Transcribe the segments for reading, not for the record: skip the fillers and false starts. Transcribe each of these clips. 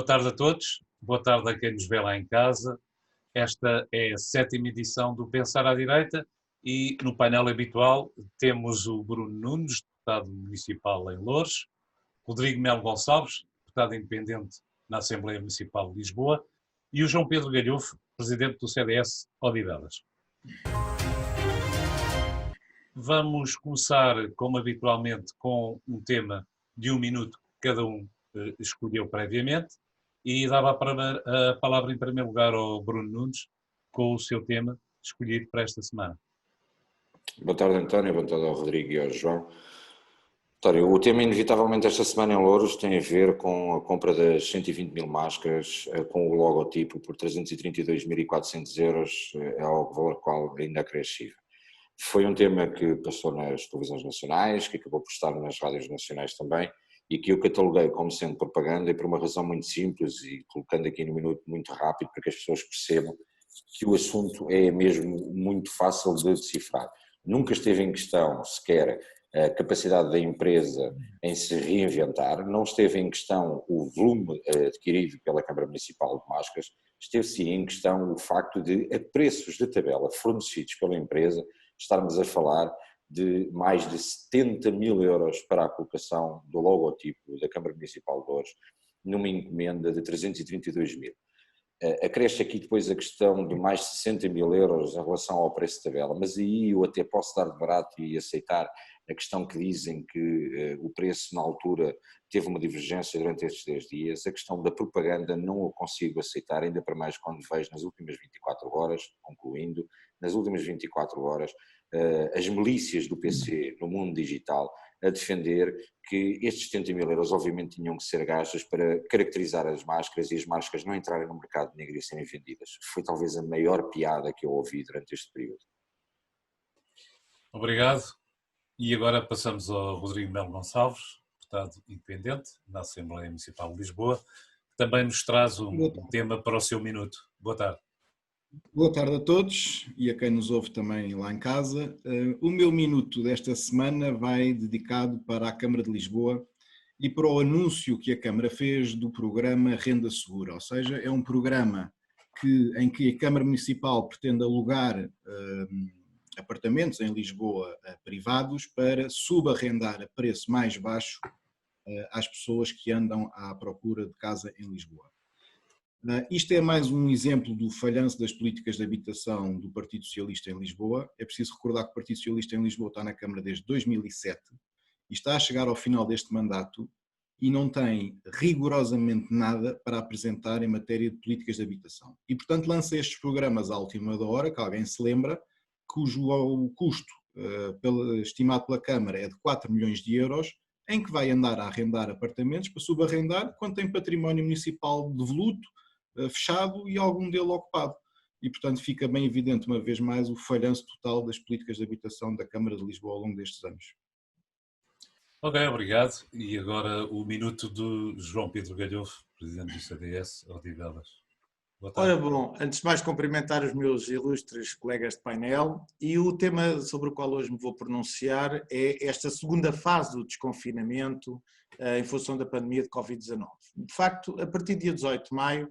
Boa tarde a todos, boa tarde a quem nos vê lá em casa. Esta é a 7ª edição do Pensar à Direita e no painel habitual temos o Bruno Nunes, deputado municipal em Loures, Rodrigo Melo Gonçalves, deputado independente na Assembleia Municipal de Lisboa, e o João Pedro Galhofe, presidente do CDS Odivelas. Vamos começar, como habitualmente, com um tema de 1 minuto que cada um escolheu previamente, e dava a palavra em primeiro lugar ao Bruno Nunes, com o seu tema escolhido para esta semana. Boa tarde, António, boa tarde ao Rodrigo e ao João. António, o tema inevitavelmente esta semana em Louros tem a ver com a compra das 120 mil máscaras com o logotipo por 332.400 euros, é algo valor qual ainda acrescível. Foi um tema que passou nas televisões nacionais, que acabou por estar nas rádios nacionais também, e que eu cataloguei como sendo propaganda, e por uma razão muito simples, e colocando aqui no minuto muito rápido para que as pessoas percebam que o assunto é mesmo muito fácil de decifrar. Nunca esteve em questão sequer a capacidade da empresa em se reinventar, não esteve em questão o volume adquirido pela Câmara Municipal de Máscaras, esteve sim em questão o facto de, a preços de tabela fornecidos pela empresa, estarmos a falar de mais de 70 mil euros para a colocação do logotipo da Câmara Municipal de Loures numa encomenda de 332 mil. Acresce aqui depois a questão de mais de 60 mil euros em relação ao preço de tabela, mas aí eu até posso dar de barato e aceitar a questão que dizem que o preço na altura teve uma divergência durante estes 10 dias, a questão da propaganda não a consigo aceitar, ainda para mais quando vejo nas últimas 24 horas, concluindo, nas últimas 24 horas, as milícias do PC no mundo digital a defender que estes 70 mil euros obviamente tinham que ser gastos para caracterizar as máscaras e as máscaras não entrarem no mercado negro e serem vendidas. Foi talvez a maior piada que eu ouvi durante este período. Obrigado. E agora passamos ao Rodrigo Melo Gonçalves, deputado independente na Assembleia Municipal de Lisboa, que também nos traz um tema para o seu minuto. Boa tarde. Boa tarde a todos e a quem nos ouve também lá em casa. O meu minuto desta semana vai dedicado para a Câmara de Lisboa e para o anúncio que a Câmara fez do programa Renda Segura, ou seja, é um programa em que a Câmara Municipal pretende alugar apartamentos em Lisboa privados para subarrendar a preço mais baixo às pessoas que andam à procura de casa em Lisboa. Isto é mais um exemplo do falhanço das políticas de habitação do Partido Socialista em Lisboa. É preciso recordar que o Partido Socialista em Lisboa está na Câmara desde 2007 e está a chegar ao final deste mandato e não tem rigorosamente nada para apresentar em matéria de políticas de habitação. E, portanto, lança estes programas à última hora, que alguém se lembra, cujo custo estimado pela Câmara é de 4 milhões de euros, em que vai andar a arrendar apartamentos para subarrendar quando tem património municipal devoluto, fechado e algum dele ocupado. E, portanto, fica bem evidente, uma vez mais, o falhanço total das políticas de habitação da Câmara de Lisboa ao longo destes anos. Ok, obrigado. E agora o minuto do João Pedro Galhofe, presidente do CDS Odivelas. Ora bom, antes de mais cumprimentar os meus ilustres colegas de painel, e o tema sobre o qual hoje me vou pronunciar é esta segunda fase do desconfinamento em função da pandemia de Covid-19. De facto, a partir do dia 18 de maio,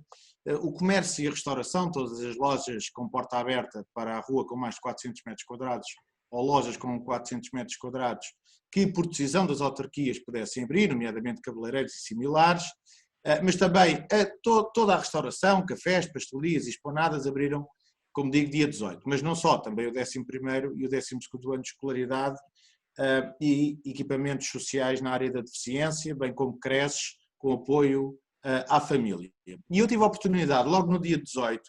o comércio e a restauração, todas as lojas com porta aberta para a rua com mais de 400 metros quadrados ou lojas com 400 metros quadrados que por decisão das autarquias pudessem abrir, nomeadamente cabeleireiros e similares, mas também toda a restauração, cafés, pastelarias e esplanadas abriram, como digo, dia 18, mas não só, também o 11º e o 12º ano de escolaridade e equipamentos sociais na área da deficiência, bem como creches com apoio à família. E eu tive a oportunidade, logo no dia 18,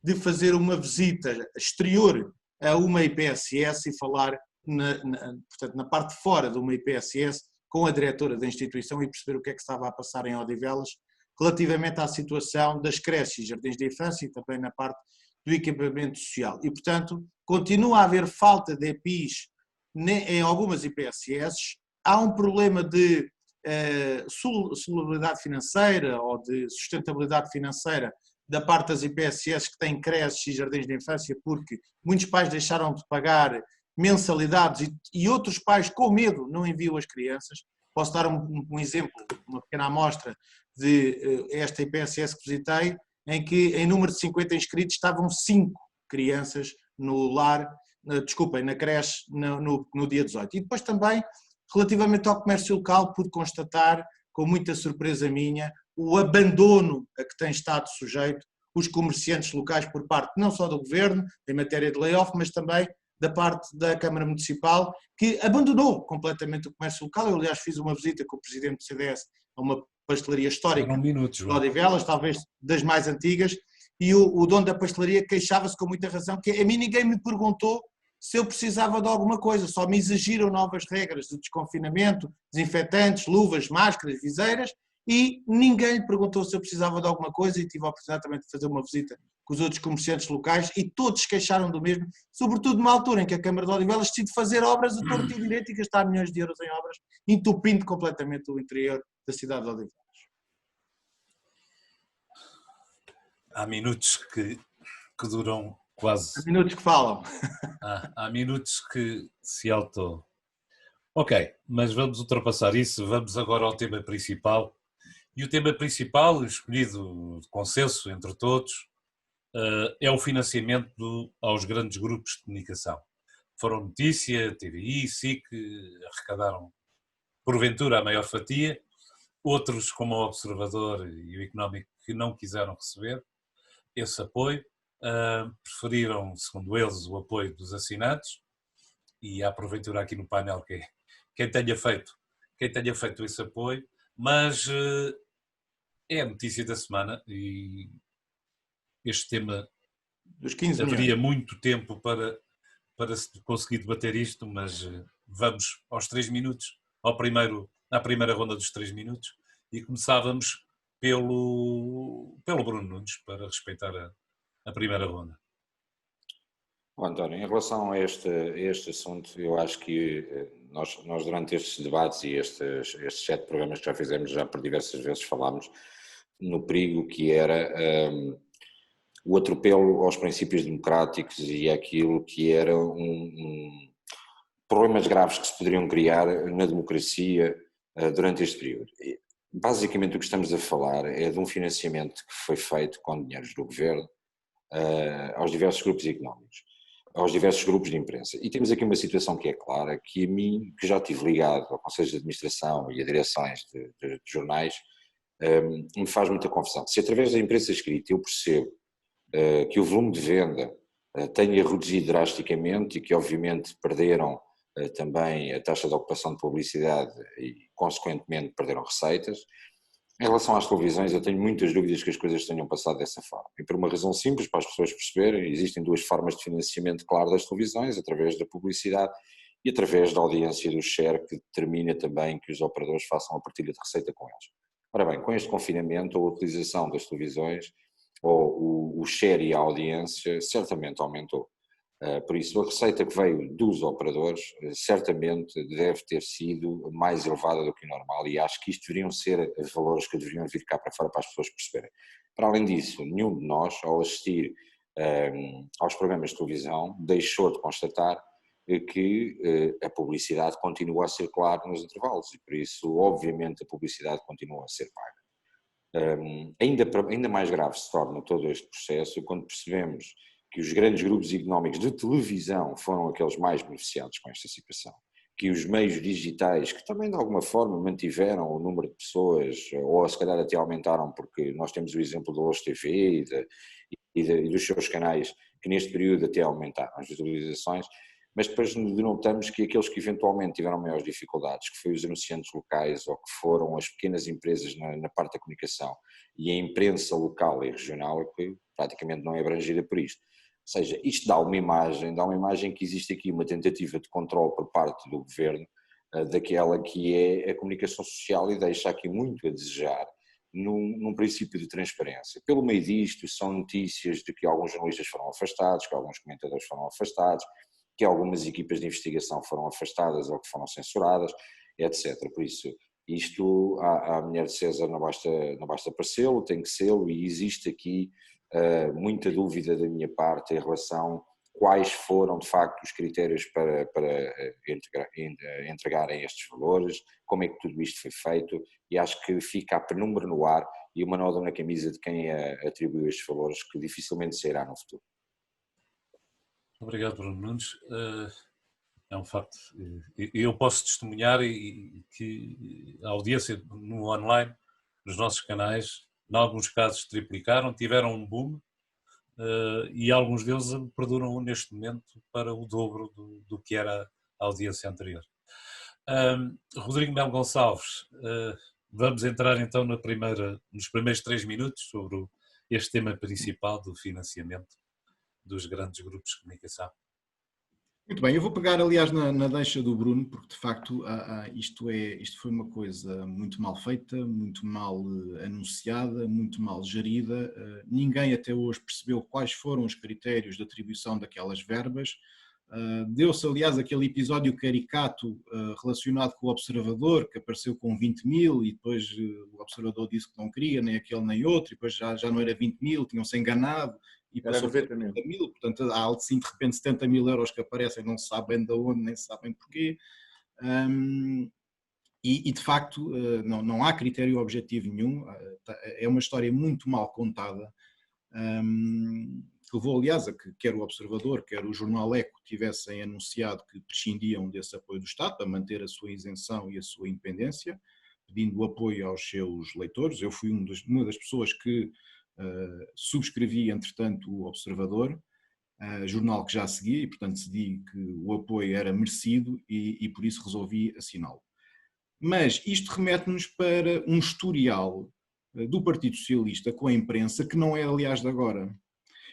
de fazer uma visita exterior a uma IPSS e falar, portanto, na parte de fora de uma IPSS, com a diretora da instituição e perceber o que é que estava a passar em Odivelas relativamente à situação das creches e jardins de infância e também na parte do equipamento social. E, portanto, continua a haver falta de EPIs em algumas IPSS, há um problema de sustentabilidade financeira ou de sustentabilidade financeira da parte das IPSS que têm creches e jardins de infância, porque muitos pais deixaram de pagar mensalidades e outros pais com medo não enviam as crianças. Posso dar um exemplo, uma pequena amostra de esta IPSS que visitei, em que em número de 50 inscritos estavam 5 crianças no lar, na creche, no dia 18. E depois também, relativamente ao comércio local, pude constatar, com muita surpresa minha, o abandono a que têm estado sujeitos os comerciantes locais por parte não só do Governo, em matéria de layoff, mas também da parte da Câmara Municipal, que abandonou completamente o comércio local. Eu, aliás, fiz uma visita com o Presidente do CDS a uma pastelaria histórica de Odivelas, talvez das mais antigas, e o dono da pastelaria queixava-se com muita razão que a mim ninguém me perguntou se eu precisava de alguma coisa, só me exigiram novas regras de desconfinamento, desinfetantes, luvas, máscaras, viseiras, e ninguém lhe perguntou se eu precisava de alguma coisa, e tive a oportunidade também de fazer uma visita com os outros comerciantes locais e todos se queixaram do mesmo, sobretudo numa altura em que a Câmara de Odivelas decide fazer obras a torto e direito e gastar milhões de euros em obras, entupindo completamente o interior da cidade de Odivelas. Há minutos que duram quase... Há minutos que falam. Há minutos que se auto... Ok, mas vamos ultrapassar isso, vamos agora ao tema principal. E o tema principal, escolhido de consenso entre todos, é o financiamento aos grandes grupos de comunicação. Foram notícia, TVI, SIC, arrecadaram porventura a maior fatia, outros como o Observador e o Económico que não quiseram receber esse apoio, preferiram, segundo eles, o apoio dos assinantes, e há porventura aqui no painel quem tenha feito esse apoio, mas é a notícia da semana e este tema dos 15 haveria muito tempo para se conseguir debater isto, mas vamos aos 3 minutos, à primeira ronda dos 3 minutos, e começávamos pelo Bruno Nunes, para respeitar a primeira ronda. Bom, António, em relação a este assunto, eu acho que nós durante estes debates e estes 7 programas que já fizemos, já por diversas vezes falámos no perigo que era o atropelo aos princípios democráticos e aquilo que eram problemas graves que se poderiam criar na democracia durante este período. Basicamente o que estamos a falar é de um financiamento que foi feito com dinheiros do Governo aos diversos grupos económicos, aos diversos grupos de imprensa. E temos aqui uma situação que é clara, que a mim, que já estive ligado ao Conselho de Administração e a direções de jornais, me faz muita confusão. Se através da imprensa escrita eu percebo que o volume de venda tenha reduzido drasticamente e que obviamente perderam também a taxa de ocupação de publicidade e consequentemente perderam receitas, em relação às televisões eu tenho muitas dúvidas que as coisas tenham passado dessa forma. E por uma razão simples, para as pessoas perceberem, existem 2 formas de financiamento claro das televisões, através da publicidade e através da audiência do share, que determina também que os operadores façam a partilha de receita com eles. Ora bem, com este confinamento, a utilização das televisões, ou o share e a audiência, certamente aumentou. Por isso, a receita que veio dos operadores certamente deve ter sido mais elevada do que o normal, e acho que isto deveriam ser valores que deveriam vir cá para fora para as pessoas perceberem. Para além disso, nenhum de nós, ao assistir aos programas de televisão, deixou de constatar que a publicidade continua a circular nos intervalos, e por isso, obviamente, a publicidade continua a ser paga. Ainda mais grave se torna todo este processo quando percebemos que os grandes grupos económicos de televisão foram aqueles mais beneficiados com esta situação, que os meios digitais, que também de alguma forma mantiveram o número de pessoas, ou se calhar até aumentaram, porque nós temos o exemplo da Luz TV e dos seus canais, que neste período até aumentaram as visualizações, mas depois denotamos que aqueles que eventualmente tiveram maiores dificuldades, que foi os anunciantes locais ou que foram as pequenas empresas na parte da comunicação e a imprensa local e regional, que praticamente não é abrangida por isto. Ou seja, isto dá uma imagem que existe aqui uma tentativa de controle por parte do Governo daquela que é a comunicação social, e deixa aqui muito a desejar num princípio de transparência. Pelo meio disto, são notícias de que alguns jornalistas foram afastados, que alguns comentadores foram afastados, que algumas equipas de investigação foram afastadas ou que foram censuradas, etc. Por isso, isto à mulher de César não basta parecê-lo, tem que sê-lo, e existe aqui muita dúvida da minha parte em relação quais foram de facto os critérios para entregarem estes valores, como é que tudo isto foi feito, e acho que fica a penumbra no ar e uma nota na camisa de quem atribuiu estes valores que dificilmente sairá no futuro. Obrigado, Bruno Nunes. É um facto. Eu posso testemunhar que a audiência no online, nos nossos canais, em alguns casos triplicaram, tiveram um boom, e alguns deles perduram neste momento para o dobro do que era a audiência anterior. Rodrigo Melo Gonçalves, vamos entrar então nos primeiros 3 minutos sobre este tema principal do financiamento dos grandes grupos de comunicação. Muito bem, eu vou pegar aliás na deixa do Bruno, porque de facto isto foi uma coisa muito mal feita, muito mal anunciada, muito mal gerida. Ninguém até hoje percebeu quais foram os critérios de atribuição daquelas verbas. Deu-se aliás aquele episódio caricato relacionado com o Observador, que apareceu com 20 mil e depois o Observador disse que não queria nem aquele nem outro, e depois já não era 20 mil, tinham-se enganado. E passou para 90 mil, portanto há assim de repente 70 mil euros que aparecem, não se sabem de onde, nem se sabem porquê, e de facto não há critério objetivo nenhum, é uma história muito mal contada, que levou aliás a que quer o Observador, quer o Jornal Eco tivessem anunciado que prescindiam desse apoio do Estado para manter a sua isenção e a sua independência, pedindo apoio aos seus leitores. Eu fui uma das pessoas que subscrevi, entretanto, o Observador, jornal que já segui, e portanto decidi que o apoio era merecido e por isso resolvi assiná-lo. Mas isto remete-nos para um historial do Partido Socialista com a imprensa que não é, aliás, de agora.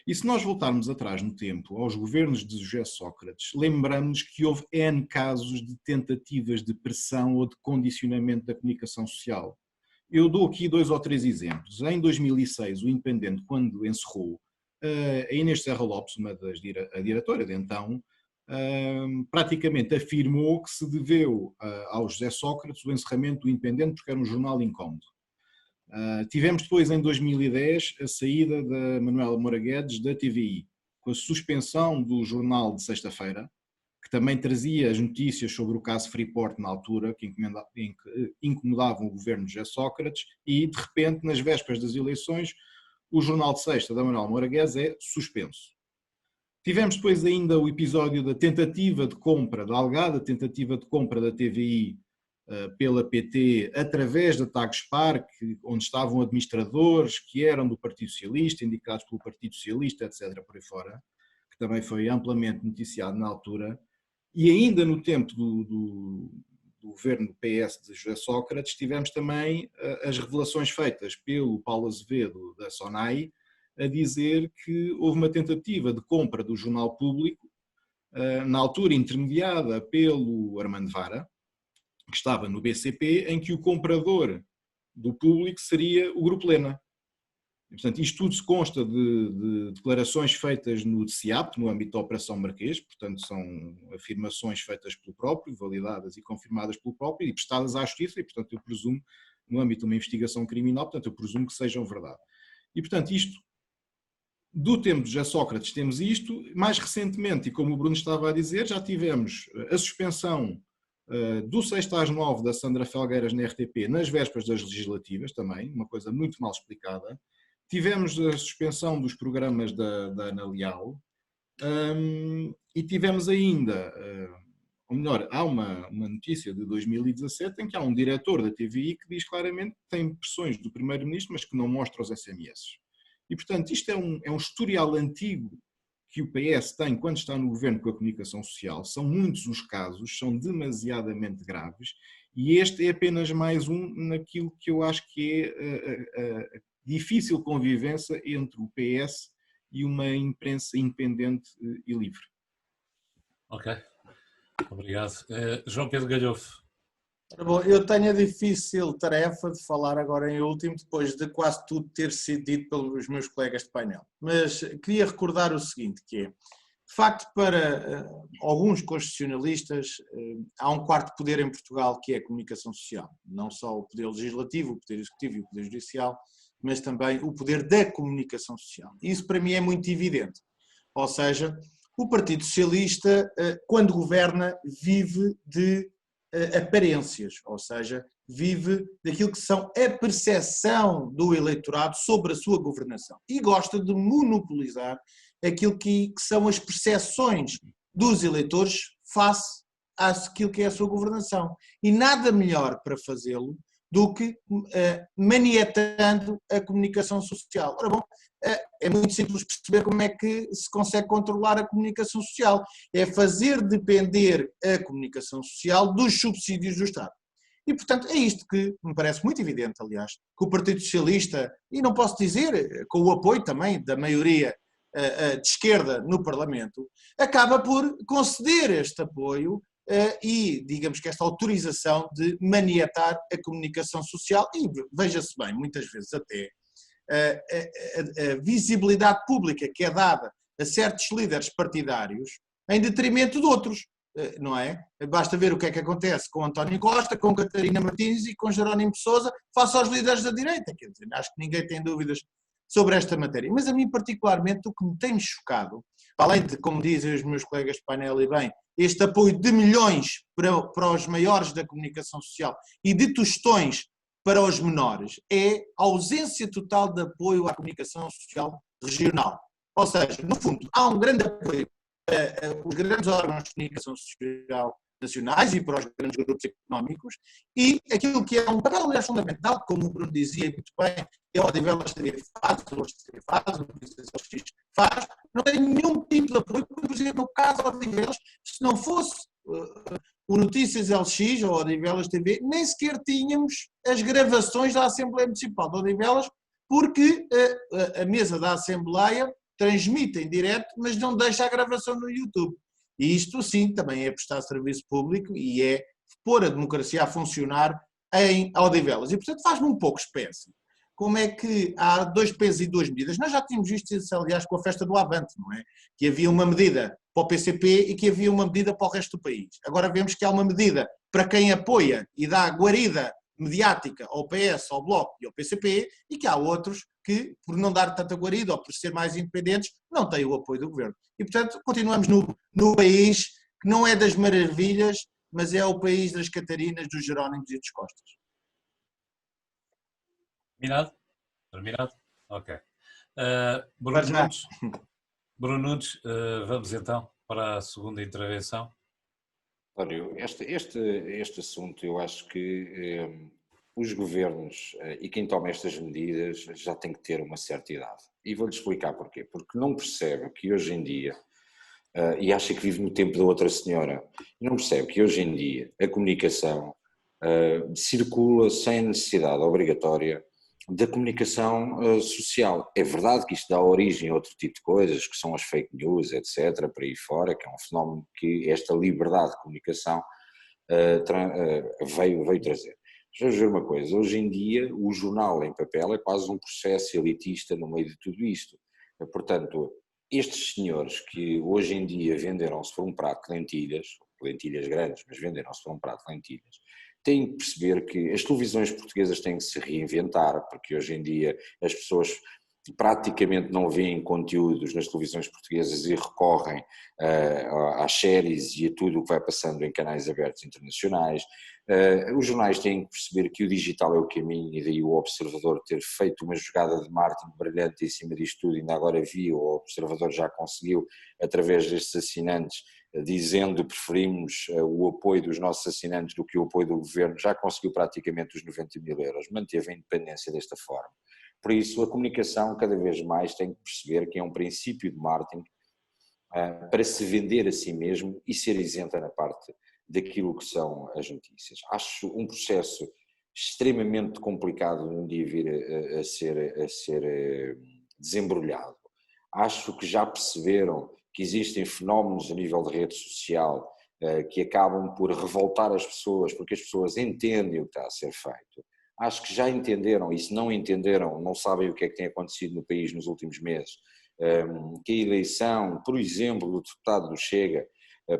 E se nós voltarmos atrás no tempo, aos governos de José Sócrates, lembramos que houve N casos de tentativas de pressão ou de condicionamento da comunicação social. Eu dou aqui 2 ou 3 exemplos. Em 2006, o Independente, quando encerrou, a Inês Serra Lopes, a diretora de então, praticamente afirmou que se deveu ao José Sócrates o encerramento do Independente porque era um jornal incómodo. Tivemos depois, em 2010, a saída da Manuela Moura Guedes da TVI, com a suspensão do jornal de sexta-feira, que também trazia as notícias sobre o caso Freeport na altura, que incomodavam o governo de José Sócrates, e de repente, nas vésperas das eleições, o jornal de sexta da Manuel Moura Guedes é suspenso. Tivemos depois ainda o episódio da tentativa de compra, da alegada tentativa de compra da TVI pela PT através da Tagspar, onde estavam administradores que eram do Partido Socialista, indicados pelo Partido Socialista, etc., por aí fora, que também foi amplamente noticiado na altura. E ainda no tempo do governo PS de José Sócrates, tivemos também as revelações feitas pelo Paulo Azevedo da SONAI, a dizer que houve uma tentativa de compra do Jornal Público, na altura intermediada pelo Armando Vara, que estava no BCP, em que o comprador do Público seria o Grupo Lena. E, portanto, isto tudo se consta de declarações feitas no CIAP, no âmbito da Operação Marquês, portanto são afirmações feitas pelo próprio, validadas e confirmadas pelo próprio e prestadas à Justiça, e portanto eu presumo, no âmbito de uma investigação criminal, portanto eu presumo que sejam verdade. E portanto isto, do tempo de José Sócrates temos isto, mais recentemente, e como o Bruno estava a dizer, já tivemos a suspensão do 6 às 9 da Sandra Felgueiras na RTP nas vésperas das legislativas também, uma coisa muito mal explicada. Tivemos a suspensão dos programas da Ana Leal e tivemos ainda, ou melhor, há uma notícia de 2017 em que há um diretor da TVI que diz claramente que tem pressões do primeiro-ministro, mas que não mostra os SMS. E, portanto, isto é um historial antigo que o PS tem quando está no governo com a comunicação social. São muitos os casos, são demasiadamente graves, e este é apenas mais um naquilo que eu acho que é a difícil convivência entre o PS e uma imprensa independente e livre. Ok, obrigado. João Pedro Galhofe. Bom, eu tenho a difícil tarefa de falar agora em último, depois de quase tudo ter sido dito pelos meus colegas de painel. Mas queria recordar o seguinte, que é, de facto, para alguns constitucionalistas, há um quarto poder em Portugal que é a comunicação social. Não só o poder legislativo, o poder executivo e o poder judicial, mas também o poder da comunicação social. Isso para mim é muito evidente. Ou seja, o Partido Socialista, quando governa, vive de aparências, ou seja, vive daquilo que são a percepção do eleitorado sobre a sua governação e gosta de monopolizar aquilo que são as percepções dos eleitores face àquilo que é a sua governação. E nada melhor para fazê-lo do que maniatando a comunicação social. Ora bom, é muito simples perceber como é que se consegue controlar a comunicação social. É fazer depender a comunicação social dos subsídios do Estado. E, portanto, é isto que me parece muito evidente, aliás, que o Partido Socialista, e não posso dizer, com o apoio também da maioria de esquerda no Parlamento, acaba por conceder este apoio e, digamos que esta autorização de maniatar a comunicação social e, veja-se bem, muitas vezes até, a visibilidade pública que é dada a certos líderes partidários em detrimento de outros, não é? Basta ver o que é que acontece com António Costa, com Catarina Martins e com Jerónimo de Sousa face aos líderes da direita, quer dizer, acho que ninguém tem dúvidas sobre esta matéria. Mas a mim particularmente o que me tem chocado, além de, como dizem os meus colegas de painel e bem, este apoio de milhões para os maiores da comunicação social e de tostões para os menores, é a ausência total de apoio à comunicação social regional. Ou seja, no fundo, há um grande apoio para os grandes órgãos de comunicação social nacionais e para os grandes grupos económicos e aquilo que é um papel, aliás, fundamental, como o Bruno dizia muito bem, é o Odivelas TV faz, o Odivelas TV faz, o Notícias LX faz, não tem nenhum tipo de apoio, inclusive no caso do Odivelas, se não fosse o Notícias LX ou o Odivelas TV, nem sequer tínhamos as gravações da Assembleia Municipal de Odivelas, porque a mesa da Assembleia transmite em direto, mas não deixa a gravação no YouTube. E isto, sim, também é prestar serviço público e é pôr a democracia a funcionar em Odivelas. E, portanto, faz-me um pouco espécie. Como é que há 2 pesos e 2 medidas? Nós já tínhamos visto isso, aliás, com a festa do Avante, não é? Que havia uma medida para o PCP e que havia uma medida para o resto do país. Agora vemos que há uma medida para quem apoia e dá guarida mediática ao PS, ao Bloco e ao PCP, e que há outros que, por não dar tanta guarida ou por ser mais independentes, não têm o apoio do governo. E, portanto, continuamos no país que não é das maravilhas, mas é o país das Catarinas, dos Jerónimos e dos Costas. Terminado? Terminado? Ok. Bruno Nunes, vamos então para a segunda intervenção. António, este assunto eu acho que os governos e quem toma estas medidas já tem que ter uma certa idade. E vou-lhe explicar porquê. Porque não percebe que hoje em dia, e acha que vive no tempo da outra senhora, não percebe que hoje em dia a comunicação circula sem necessidade obrigatória da comunicação social. É verdade que isto dá origem a outro tipo de coisas, que são as fake news, etc., por aí fora, que é um fenómeno que esta liberdade de comunicação veio trazer. Vamos ver uma coisa, hoje em dia o jornal em papel é quase um processo elitista no meio de tudo isto. Portanto, estes senhores que hoje em dia venderam-se por um prato de lentilhas grandes, mas venderam-se por um prato de lentilhas, têm que perceber que as televisões portuguesas têm que se reinventar, porque hoje em dia as pessoas praticamente não veem conteúdos nas televisões portuguesas e recorrem às séries e a tudo o que vai passando em canais abertos internacionais. Os jornais têm que perceber que o digital é o caminho e daí o Observador ter feito uma jogada de marketing brilhante em cima disto tudo, ainda agora o Observador já conseguiu, através destes assinantes, dizendo que preferimos o apoio dos nossos assinantes do que o apoio do governo, já conseguiu praticamente os 90 mil euros, manteve a independência desta forma. Por isso, a comunicação cada vez mais tem que perceber que é um princípio de marketing para se vender a si mesmo e ser isenta na parte daquilo que são as notícias. Acho um processo extremamente complicado de um dia vir a ser desembrulhado. Acho que já perceberam que existem fenómenos a nível de rede social que acabam por revoltar as pessoas, porque as pessoas entendem o que está a ser feito. Acho que já entenderam, e se não entenderam, não sabem o que é que tem acontecido no país nos últimos meses, que a eleição, por exemplo, do deputado do Chega,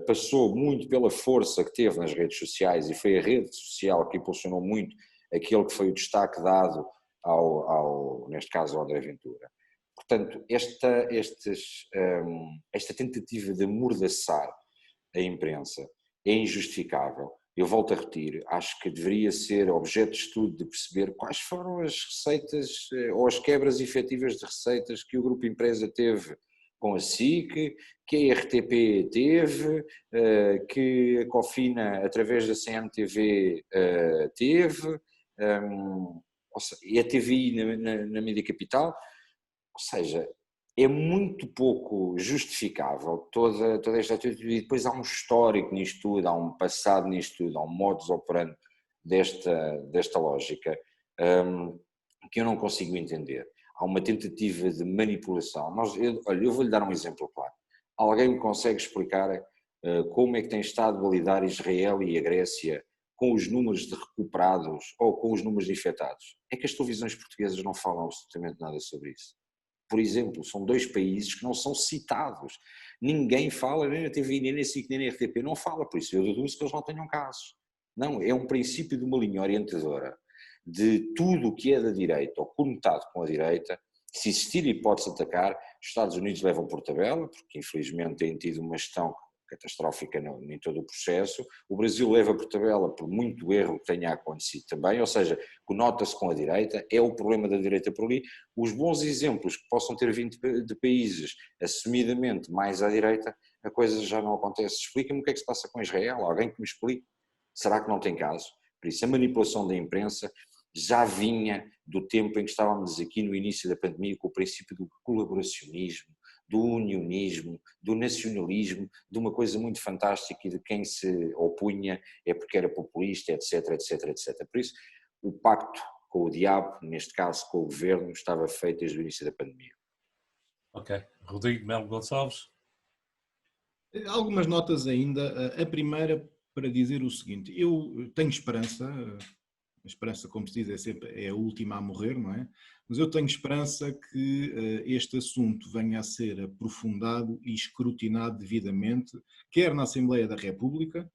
passou muito pela força que teve nas redes sociais, e foi a rede social que impulsionou muito aquele que foi o destaque dado neste caso, ao André Ventura. Portanto, esta tentativa de amordaçar a imprensa é injustificável. Eu volto a repetir, acho que deveria ser objeto de estudo de perceber quais foram as receitas ou as quebras efetivas de receitas que o Grupo Empresa teve com a SIC, que a RTP teve, que a Cofina, através da CMTV, teve, e a TVI na Mídia Capital. Ou seja, é muito pouco justificável toda esta atitude, e depois há um histórico nisto tudo, há um passado nisto tudo, há um modus operandi desta lógica que eu não consigo entender. Há uma tentativa de manipulação. Olha, eu vou-lhe dar um exemplo claro. Alguém me consegue explicar como é que tem estado a lidar Israel e a Grécia com os números de recuperados ou com os números de infectados? É que as televisões portuguesas não falam absolutamente nada sobre isso. Por exemplo, são dois países que não são citados. Ninguém fala, nem na TV, nem na SIC, nem na RTP, não fala, por isso eu deduzo que eles não tenham casos. Não, é um princípio de uma linha orientadora de tudo o que é da direita ou conectado com a direita. Se existir hipótese de atacar, os Estados Unidos levam por tabela, porque infelizmente têm tido uma gestão catastrófica em todo o processo. O Brasil leva por tabela por muito erro que tenha acontecido também, ou seja, conota-se com a direita, é o problema da direita por ali. Os bons exemplos que possam ter vindo de países assumidamente mais à direita, a coisa já não acontece. Explica-me o que é que se passa com Israel, alguém que me explique. Será que não tem caso? Por isso, a manipulação da imprensa já vinha do tempo em que estávamos aqui no início da pandemia com o princípio do colaboracionismo, do unionismo, do nacionalismo, de uma coisa muito fantástica e de quem se opunha é porque era populista, etc, etc, etc. Por isso, o pacto com o diabo, neste caso com o governo, estava feito desde o início da pandemia. Ok. Rodrigo Melo Gonçalves. Algumas notas ainda. A primeira para dizer o seguinte, eu tenho esperança, a esperança, como se diz, é a última a morrer, não é? Mas eu tenho esperança que este assunto venha a ser aprofundado e escrutinado devidamente, quer na Assembleia da República,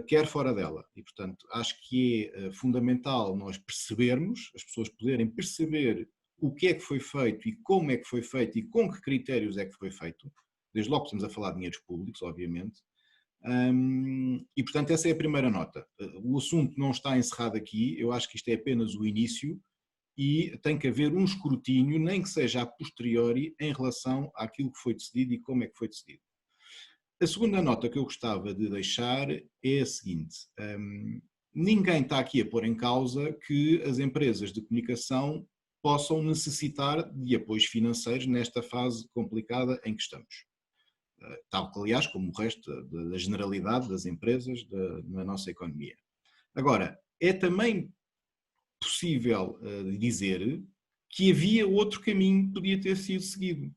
quer fora dela. E, portanto, acho que é fundamental nós percebermos, as pessoas poderem perceber o que é que foi feito e como é que foi feito e com que critérios é que foi feito. Desde logo estamos a falar de dinheiros públicos, obviamente. E, portanto, essa é a primeira nota. O assunto não está encerrado aqui, eu acho que isto é apenas o início e tem que haver um escrutínio, nem que seja a posteriori, em relação àquilo que foi decidido e como é que foi decidido. A segunda nota que eu gostava de deixar é a seguinte: ninguém está aqui a pôr em causa que as empresas de comunicação possam necessitar de apoios financeiros nesta fase complicada em que estamos. Tal que, aliás, como o resto da generalidade das empresas na nossa economia. Agora, é também possível dizer que havia outro caminho que podia ter sido seguido.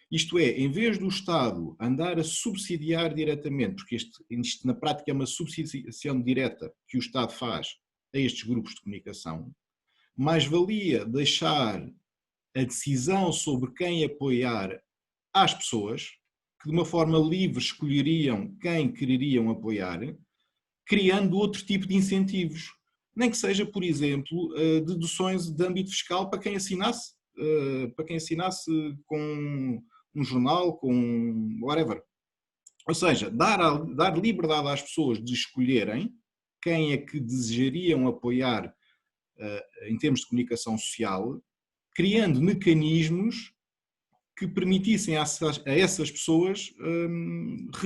Isto é, em vez do Estado andar a subsidiar diretamente, porque isto na prática é uma subsidiação direta que o Estado faz a estes grupos de comunicação, mais valia deixar a decisão sobre quem apoiar às pessoas, que de uma forma livre escolheriam quem quereriam apoiar, criando outro tipo de incentivos. Nem que seja, por exemplo, deduções de âmbito fiscal para quem assinasse com um jornal, com whatever. Ou seja, dar liberdade às pessoas de escolherem quem é que desejariam apoiar em termos de comunicação social, criando mecanismos que permitissem a essas pessoas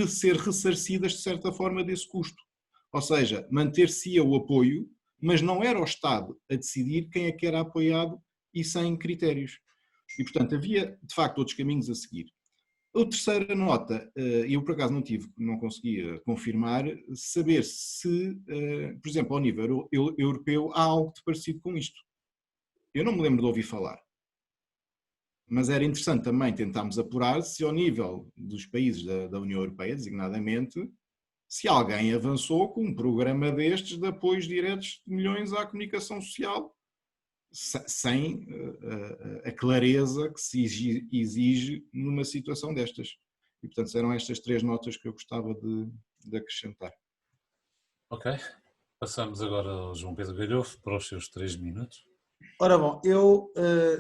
ser ressarcidas de certa forma desse custo. Ou seja, manter-se-ia o apoio, mas não era o Estado a decidir quem é que era apoiado e sem critérios. E, portanto, havia de facto outros caminhos a seguir. A terceira nota, eu por acaso não conseguia confirmar, saber se, por exemplo, ao nível europeu há algo de parecido com isto. Eu não me lembro de ouvir falar. Mas era interessante também tentarmos apurar se ao nível dos países da União Europeia, designadamente, se alguém avançou com um programa destes de apoios diretos de milhões à comunicação social, sem a clareza que se exige numa situação destas. E, portanto, eram estas três notas que eu gostava de acrescentar. Ok. Passamos agora ao João Pedro Galhofe para os seus 3 minutos. Ora bom, eu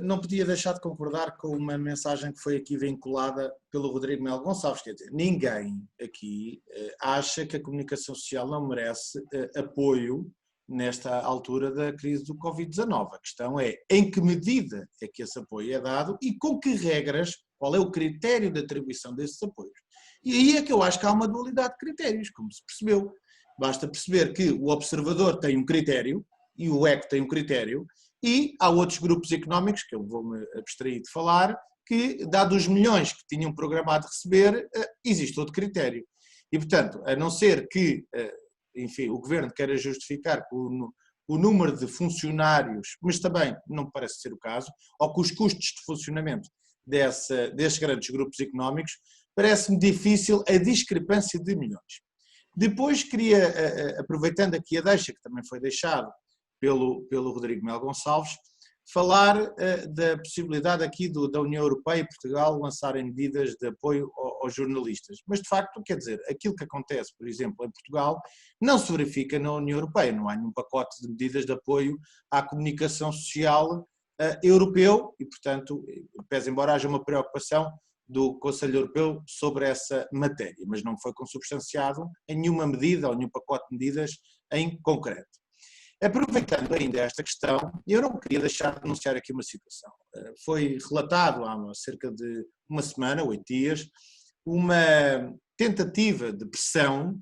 não podia deixar de concordar com uma mensagem que foi aqui vinculada pelo Rodrigo Melo Gonçalves, quer dizer, ninguém aqui acha que a comunicação social não merece apoio nesta altura da crise do Covid-19. A questão é em que medida é que esse apoio é dado e com que regras, qual é o critério de atribuição desses apoios. E aí é que eu acho que há uma dualidade de critérios, como se percebeu. Basta perceber que o observador tem um critério e o ECO tem um critério, e há outros grupos económicos, que eu vou-me abstrair de falar, que, dado os milhões que tinham programado receber, existe outro critério. E, portanto, a não ser que, enfim, o Governo queira justificar o número de funcionários, mas também não parece ser o caso, ou que os custos de funcionamento desses grandes grupos económicos, parece-me difícil a discrepância de milhões. Depois queria, aproveitando aqui a deixa, que também foi deixado pelo Rodrigo Melo Gonçalves, falar da possibilidade aqui da União Europeia e Portugal lançarem medidas de apoio aos jornalistas. Mas, de facto, quer dizer, aquilo que acontece, por exemplo, em Portugal, não se verifica na União Europeia. Não há nenhum pacote de medidas de apoio à comunicação social europeu e, portanto, pese embora haja uma preocupação do Conselho Europeu sobre essa matéria, mas não foi consubstanciado em nenhuma medida ou nenhum pacote de medidas em concreto. Aproveitando ainda esta questão, eu não queria deixar de denunciar aqui uma situação. Foi relatado há cerca de uma semana, 8 dias, uma tentativa de pressão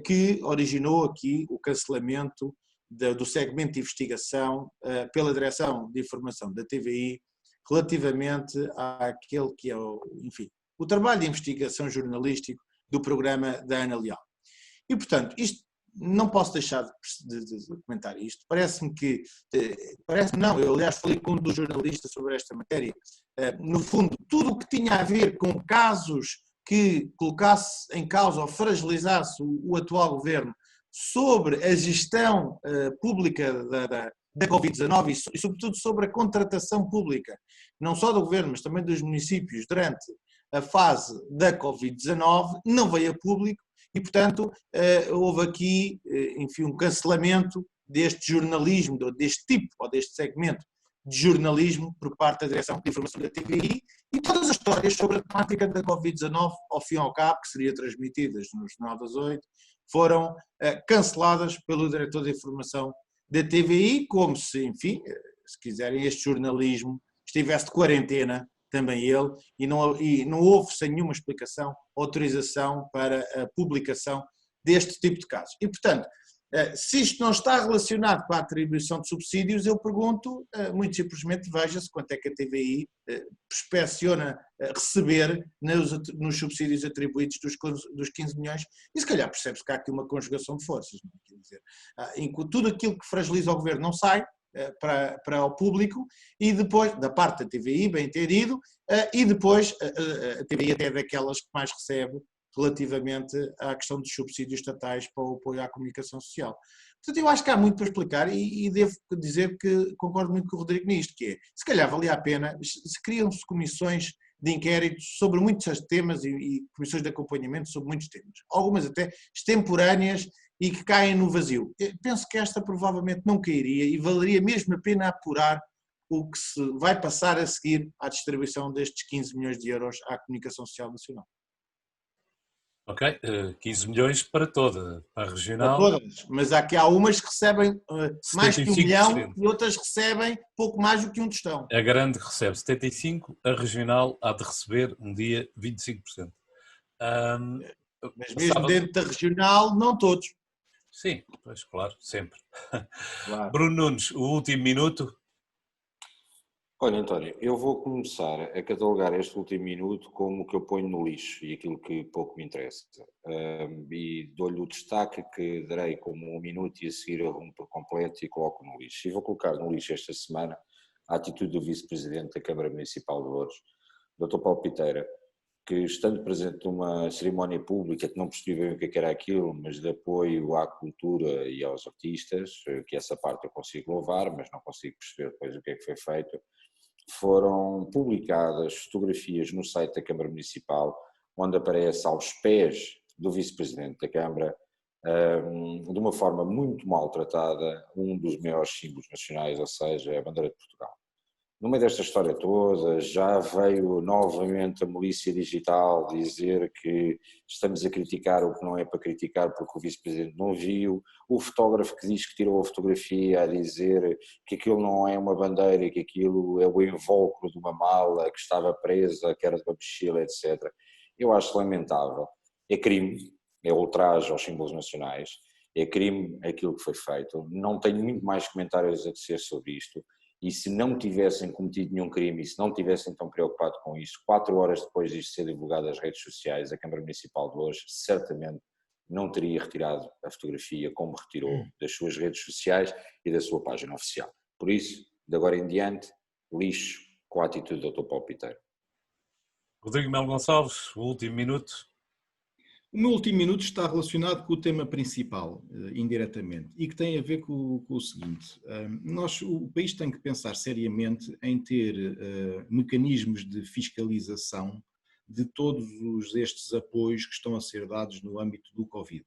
que originou aqui o cancelamento do segmento de investigação pela Direção de Informação da TVI relativamente àquele que é, enfim, o trabalho de investigação jornalístico do programa da Ana Leal. E, portanto, isto não posso deixar de comentar isto. Parece-me que, não, eu aliás falei com um dos jornalistas sobre esta matéria, no fundo, tudo o que tinha a ver com casos que colocasse em causa ou fragilizasse o atual governo sobre a gestão pública da Covid-19 e sobretudo sobre a contratação pública, não só do governo, mas também dos municípios durante a fase da Covid-19, não veio a público. E, portanto, houve aqui, enfim, um cancelamento deste jornalismo, deste tipo, ou deste segmento de jornalismo por parte da Direção de Informação da TVI e todas as histórias sobre a temática da Covid-19, ao fim e ao cabo, que seria transmitidas no Jornal das 8, foram canceladas pelo Diretor de Informação da TVI, como se, enfim, se quiserem, este jornalismo estivesse de quarentena, também ele, e não houve, sem nenhuma explicação, autorização para a publicação deste tipo de casos. E, portanto, se isto não está relacionado com a atribuição de subsídios, eu pergunto, muito simplesmente, veja-se quanto é que a TVI perspeciona receber nos subsídios atribuídos dos 15 milhões, e se calhar percebe-se que há aqui uma conjugação de forças. Não é? Quer dizer, tudo aquilo que fragiliza o governo não sai para o público, e depois, da parte da TVI, bem entendido, e depois a TVI até é daquelas que mais recebe relativamente à questão dos subsídios estatais para o apoio à comunicação social. Portanto, eu acho que há muito para explicar e devo dizer que concordo muito com o Rodrigo nisto, que é, se calhar valia a pena, se criam-se comissões de inquérito sobre muitos temas e comissões de acompanhamento sobre muitos temas, algumas até extemporâneas e que caem no vazio. Eu penso que esta provavelmente não cairia e valeria mesmo a pena apurar o que se vai passar a seguir à distribuição destes 15 milhões de euros à comunicação social nacional. Ok, 15 milhões para toda a regional. Para todas, mas há umas que recebem mais que 1 milhão e outras recebem pouco mais do que um tostão. A grande recebe 75%, a regional há de receber um dia 25%. Mas mesmo dentro da regional, não todos. Sim, pois claro, sempre. Claro. Bruno Nunes, o último minuto. Olha, António, eu vou começar a catalogar este último minuto como o que eu ponho no lixo e aquilo que pouco me interessa. E dou-lhe o destaque que darei como um minuto e a seguir eu arrumo por completo e coloco no lixo. E vou colocar no lixo esta semana a atitude do vice-presidente da Câmara Municipal de Louros, Dr. Paulo Piteira, que estando presente numa cerimónia pública, que não percebi bem o que era aquilo, mas de apoio à cultura e aos artistas, que essa parte eu consigo louvar, mas não consigo perceber depois o que é que foi feito, foram publicadas fotografias no site da Câmara Municipal, onde aparece aos pés do vice-presidente da Câmara de uma forma muito maltratada, um dos maiores símbolos nacionais, ou seja, a bandeira de Portugal. No meio desta história toda, já veio novamente a milícia digital dizer que estamos a criticar o que não é para criticar porque o vice-presidente não viu, o fotógrafo que diz que tirou a fotografia a dizer que aquilo não é uma bandeira, que aquilo é o invólucro de uma mala que estava presa, que era de uma mochila, etc. Eu acho lamentável. É crime, é ultraje aos símbolos nacionais, é crime aquilo que foi feito. Não tenho muito mais comentários a dizer sobre isto. E se não tivessem cometido nenhum crime e se não tivessem tão preocupado com isso, 4 horas depois disto ser divulgado nas redes sociais, a Câmara Municipal de Loures certamente não teria retirado a fotografia como retirou das suas redes sociais e da sua página oficial. Por isso, de agora em diante, lixo com a atitude do Dr. Paulo Piteiro. Rodrigo Melo Gonçalves, o último minuto. O meu último minuto está relacionado com o tema principal, indiretamente, e que tem a ver com o seguinte: o país tem que pensar seriamente em ter mecanismos de fiscalização de todos estes apoios que estão a ser dados no âmbito do Covid.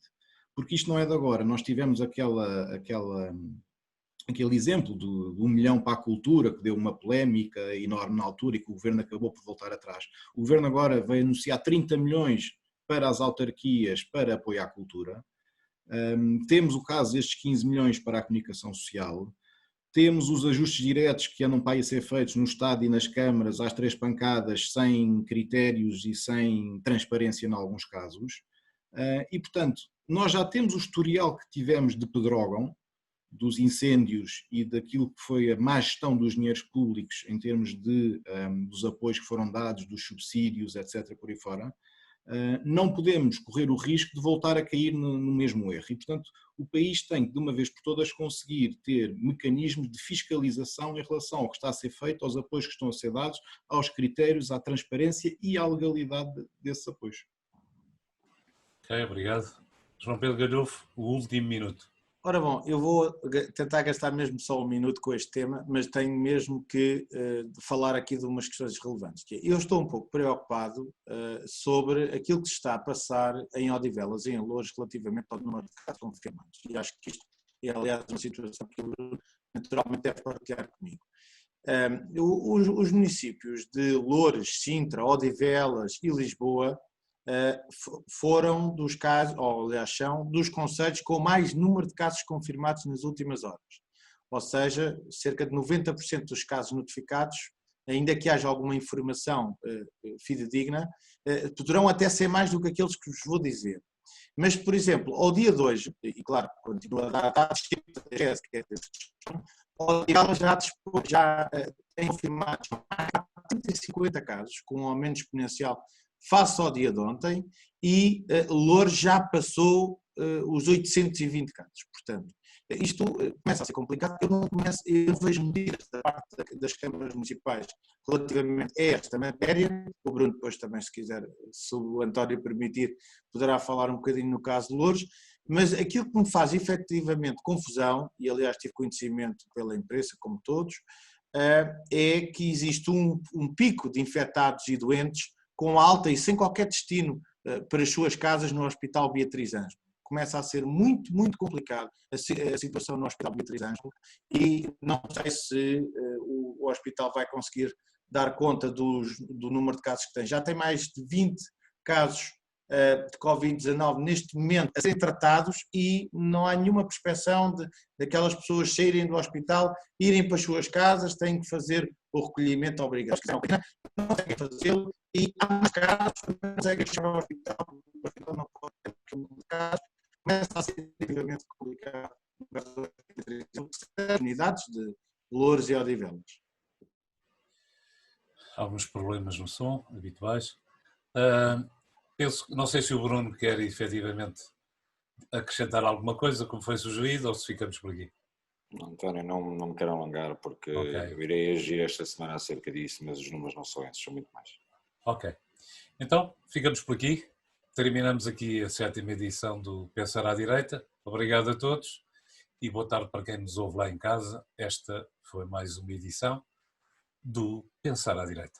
Porque isto não é de agora, nós tivemos aquele exemplo do 1 milhão para a cultura, que deu uma polémica enorme na altura e que o Governo acabou por voltar atrás. O Governo agora vai anunciar 30 milhões para as autarquias para apoiar a cultura. Temos o caso destes 15 milhões para a comunicação social. Temos os ajustes diretos que andam para aí a ser feitos no Estado e nas câmaras às 3 pancadas, sem critérios e sem transparência em alguns casos. E, portanto, nós já temos o historial que tivemos de Pedrógão, dos incêndios e daquilo que foi a má gestão dos dinheiros públicos em termos dos apoios que foram dados, dos subsídios, etc., por aí fora. Não podemos correr o risco de voltar a cair no mesmo erro. E, portanto, o país tem que, de uma vez por todas, conseguir ter mecanismos de fiscalização em relação ao que está a ser feito, aos apoios que estão a ser dados, aos critérios, à transparência e à legalidade desses apoios. Ok, obrigado. João Pedro Galhofe, o último minuto. Ora bom, eu vou tentar gastar mesmo só 1 minuto com este tema, mas tenho mesmo que falar aqui de umas questões relevantes. Eu estou um pouco preocupado sobre aquilo que se está a passar em Odivelas e em Loures relativamente ao número de casos confirmados. E acho que isto é, aliás, uma situação que naturalmente deve partilhar comigo. Os municípios de Loures, Sintra, Odivelas e Lisboa foram dos casos, ou aliás são, dos concelhos com mais número de casos confirmados nas últimas horas. Ou seja, cerca de 90% dos casos notificados, ainda que haja alguma informação fidedigna, poderão até ser mais do que aqueles que vos vou dizer. Mas, por exemplo, ao dia de hoje, e claro, continua a dar dados, já tem confirmados 150 casos, com um aumento exponencial face ao dia de ontem, e Loures já passou os 820 casos. Portanto, isto começa a ser complicado. Eu não vejo medidas da parte das câmaras municipais relativamente a esta matéria. O Bruno depois também, se quiser, se o António permitir, poderá falar um bocadinho no caso de Loures, mas aquilo que me faz efetivamente confusão, e aliás tive conhecimento pela imprensa, como todos, é que existe um pico de infectados e doentes com alta e sem qualquer destino para as suas casas no Hospital Beatriz Ângelo. Começa a ser muito, muito complicado a situação no Hospital Beatriz Ângelo e não sei se o hospital vai conseguir dar conta do número de casos que tem. Já tem mais de 20 casos de Covid-19 neste momento a serem tratados e não há nenhuma prospeção daquelas pessoas saírem do hospital, irem para as suas casas, têm que fazer o recolhimento obrigado. Não conseguem fazê-lo e há mais casos que não conseguem chegar ao hospital, o hospital não pode ter casos, começa a ser extremamente complicado nas unidades de Loures e Odivelas. Alguns problemas no som, habituais. Não sei se o Bruno quer efetivamente acrescentar alguma coisa, como foi sugerido, ou se ficamos por aqui. António, não me quero alongar porque eu irei agir esta semana acerca disso, mas os números não são esses, são muito mais. Ok. Então, ficamos por aqui. Terminamos aqui a 7ª edição do Pensar à Direita. Obrigado a todos e boa tarde para quem nos ouve lá em casa. Esta foi mais uma edição do Pensar à Direita.